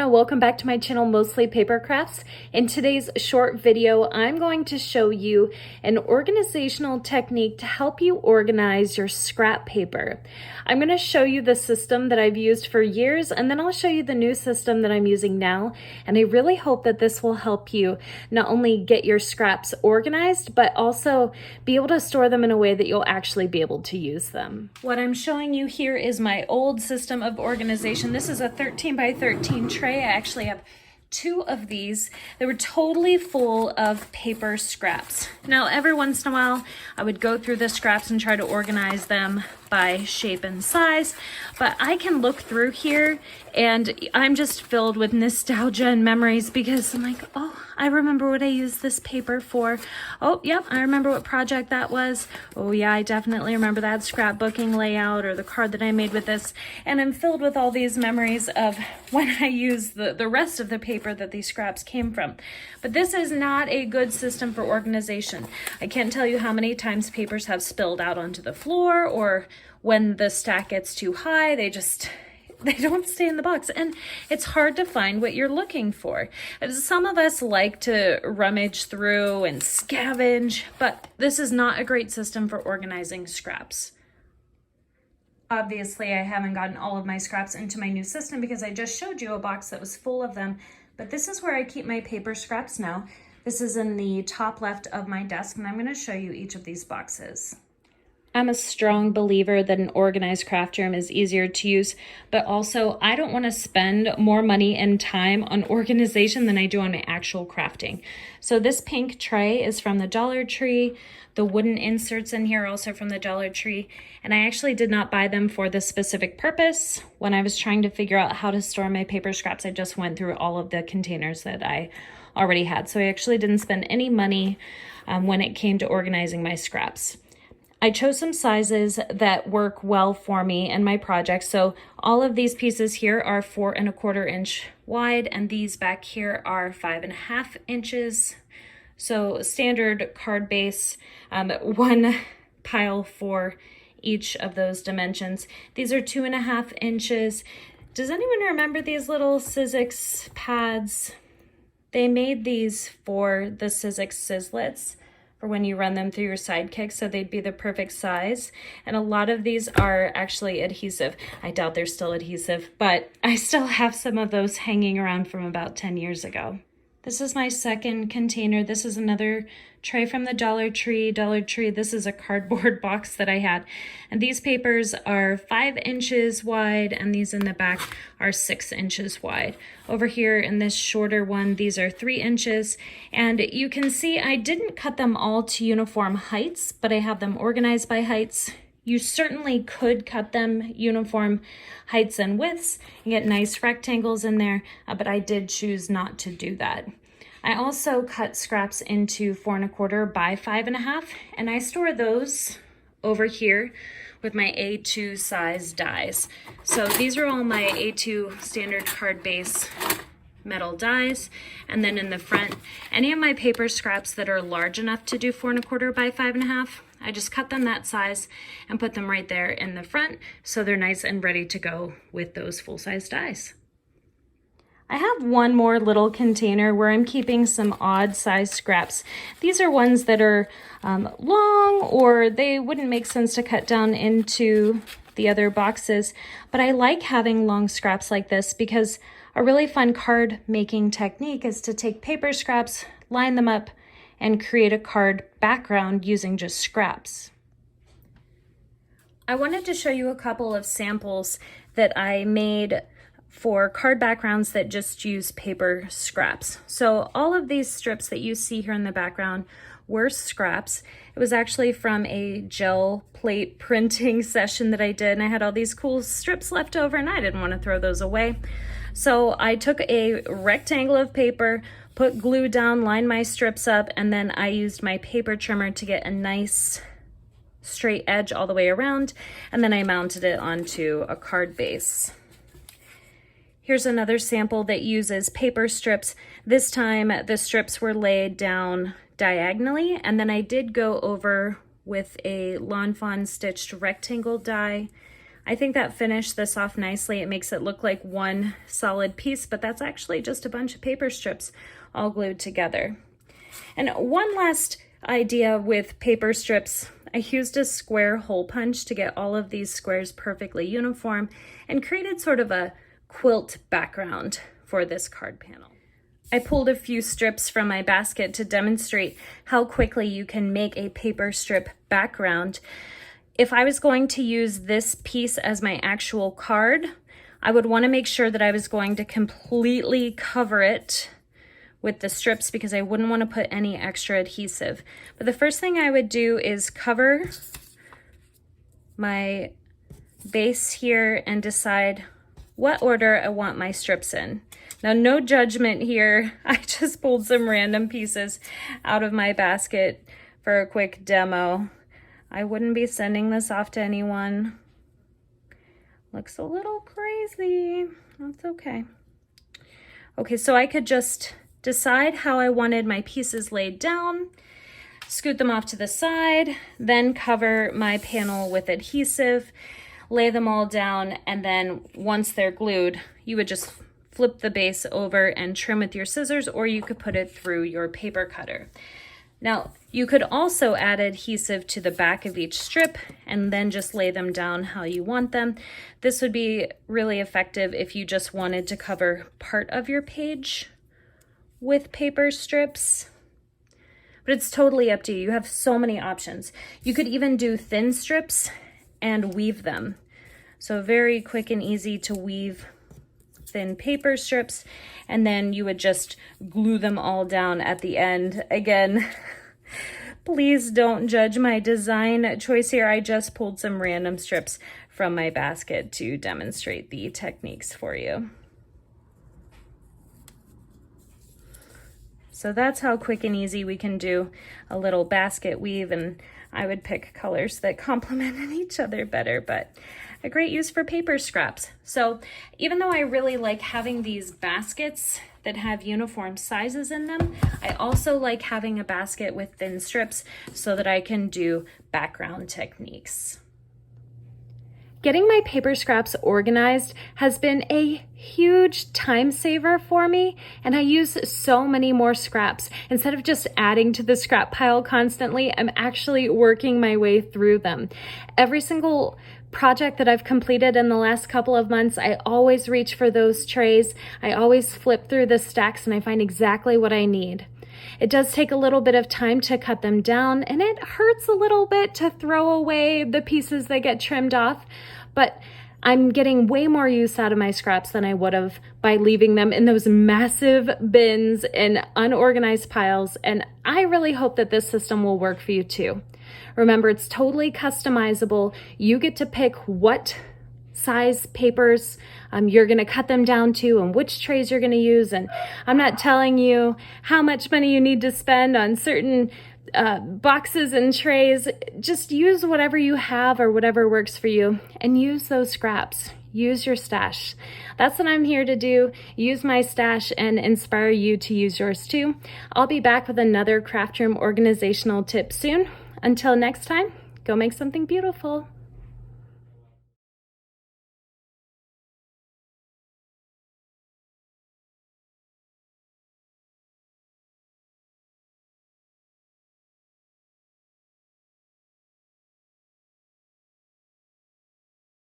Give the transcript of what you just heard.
welcome back to my channel, Mostly Paper Crafts. In today's short video, I'm going to show you an organizational technique to help you organize your scrap paper. I'm going to show you the system that I've used for years, and then I'll show you the new system that I'm using now. And I really hope that this will help you not only get your scraps organized, but also be able to store them in a way that you'll actually be able to use them. What I'm showing you here is my old system of organization. This is a 13 by 13 tray. I actually have two of these. They were totally full of paper scraps. Now, every once in a while, I would go through the scraps and try to organize them by shape and size, but I can look through here and I'm just filled with nostalgia and memories because I'm like, oh, I remember what I used this paper for. Oh, yep, I remember what project that was. Oh yeah, I definitely remember that scrapbooking layout or the card that I made with this. And I'm filled with all these memories of when I used the rest of the paper that these scraps came from. But this is not a good system for organization. I can't tell you how many times papers have spilled out onto the floor, or when the stack gets too high, they don't stay in the box, and it's hard to find what you're looking for. Some of us like to rummage through and scavenge, but this is not a great system for organizing scraps. Obviously, I haven't gotten all of my scraps into my new system because I just showed you a box that was full of them, but this is where I keep my paper scraps now. This is in the top left of my desk, and I'm going to show you each of these boxes. I'm a strong believer that an organized craft room is easier to use, but also I don't want to spend more money and time on organization than I do on actual crafting. So this pink tray is from the Dollar Tree. The wooden inserts in here are also from the Dollar Tree, and I actually did not buy them for this specific purpose. When I was trying to figure out how to store my paper scraps, I just went through all of the containers that I already had. So I actually didn't spend any money when it came to organizing my scraps. I chose some sizes that work well for me and my project. So all of these pieces here are 4 1/4 inch wide, and these back here are 5 1/2 inches. So standard card base, one pile for each of those dimensions. These are 2 1/2 inches. Does anyone remember these little Sizzix pads? They made these for the Sizzix Sizzlets for when you run them through your Sidekick, so they'd be the perfect size. And a lot of these are actually adhesive. I doubt they're still adhesive, but I still have some of those hanging around from about 10 years ago. This is my second container. This is another tray from the Dollar Tree. This is a cardboard box that I had. And these papers are 5 inches wide, and these in the back are 6 inches wide. Over here in this shorter one, these are 3 inches. And you can see I didn't cut them all to uniform heights, but I have them organized by heights. You certainly could cut them uniform heights and widths and get nice rectangles in there, but I did choose not to do that. I also cut scraps into 4 1/4 by 5 1/2, and I store those over here with my A2 size dies. So these are all my A2 standard card base metal dies. And then in the front, any of my paper scraps that are large enough to do 4 1/4 by 5 1/2, I just cut them that size and put them right there in the front so they're nice and ready to go with those full-size dies. I have one more little container where I'm keeping some odd size scraps. These are ones that are long, or they wouldn't make sense to cut down into the other boxes, but I like having long scraps like this because a really fun card making technique is to take paper scraps, line them up, and create a card background using just scraps. I wanted to show you a couple of samples that I made for card backgrounds that just use paper scraps. So all of these strips that you see here in the background were scraps. It was actually from a gel plate printing session that I did, and I had all these cool strips left over and I didn't want to throw those away. So I took a rectangle of paper, put glue down, lined my strips up, and then I used my paper trimmer to get a nice straight edge all the way around, and then I mounted it onto a card base. Here's another sample that uses paper strips. This time the strips were laid down diagonally, and then I did go over with a Lawn Fawn stitched rectangle die. I think that finished this off nicely. It makes it look like one solid piece, but that's actually just a bunch of paper strips all glued together. And one last idea with paper strips, I used a square hole punch to get all of these squares perfectly uniform and created sort of a quilt background for this card panel. I pulled a few strips from my basket to demonstrate how quickly you can make a paper strip background. If I was going to use this piece as my actual card, I would want to make sure that I was going to completely cover it with the strips because I wouldn't want to put any extra adhesive. But the first thing I would do is cover my base here and decide what order I want my strips in. Now, no judgment here. I just pulled some random pieces out of my basket for a quick demo. I wouldn't be sending this off to anyone. Looks a little crazy. That's okay. Okay, so I could just decide how I wanted my pieces laid down, scoot them off to the side, then cover my panel with adhesive, lay them all down, and then once they're glued, you would just flip the base over and trim with your scissors, or you could put it through your paper cutter. Now, you could also add adhesive to the back of each strip and then just lay them down how you want them. This would be really effective if you just wanted to cover part of your page with paper strips. But it's totally up to you. You have so many options. You could even do thin strips and weave them. So very quick and easy to weave thin paper strips, and then you would just glue them all down at the end. Again, please don't judge my design choice here. I just pulled some random strips from my basket to demonstrate the techniques for you. So that's how quick and easy we can do a little basket weave, and I would pick colors that complemented each other better, but a great use for paper scraps. So even though I really like having these baskets that have uniform sizes in them, I also like having a basket with thin strips so that I can do background techniques. Getting my paper scraps organized has been a huge time saver for me, and I use so many more scraps. Instead of just adding to the scrap pile constantly, I'm actually working my way through them. Every single project that I've completed in the last couple of months, I always reach for those trays. I always flip through the stacks and I find exactly what I need. It does take a little bit of time to cut them down, and it hurts a little bit to throw away the pieces that get trimmed off, but I'm getting way more use out of my scraps than I would have by leaving them in those massive bins and unorganized piles, and I really hope that this system will work for you too. Remember, it's totally customizable. You get to pick what size papers you're going to cut them down to and which trays you're going to use. And I'm not telling you how much money you need to spend on certain boxes and trays. Just use whatever you have or whatever works for you, and use those scraps. Use your stash. That's what I'm here to do. Use my stash and inspire you to use yours too. I'll be back with another craft room organizational tip soon. Until next time, go make something beautiful.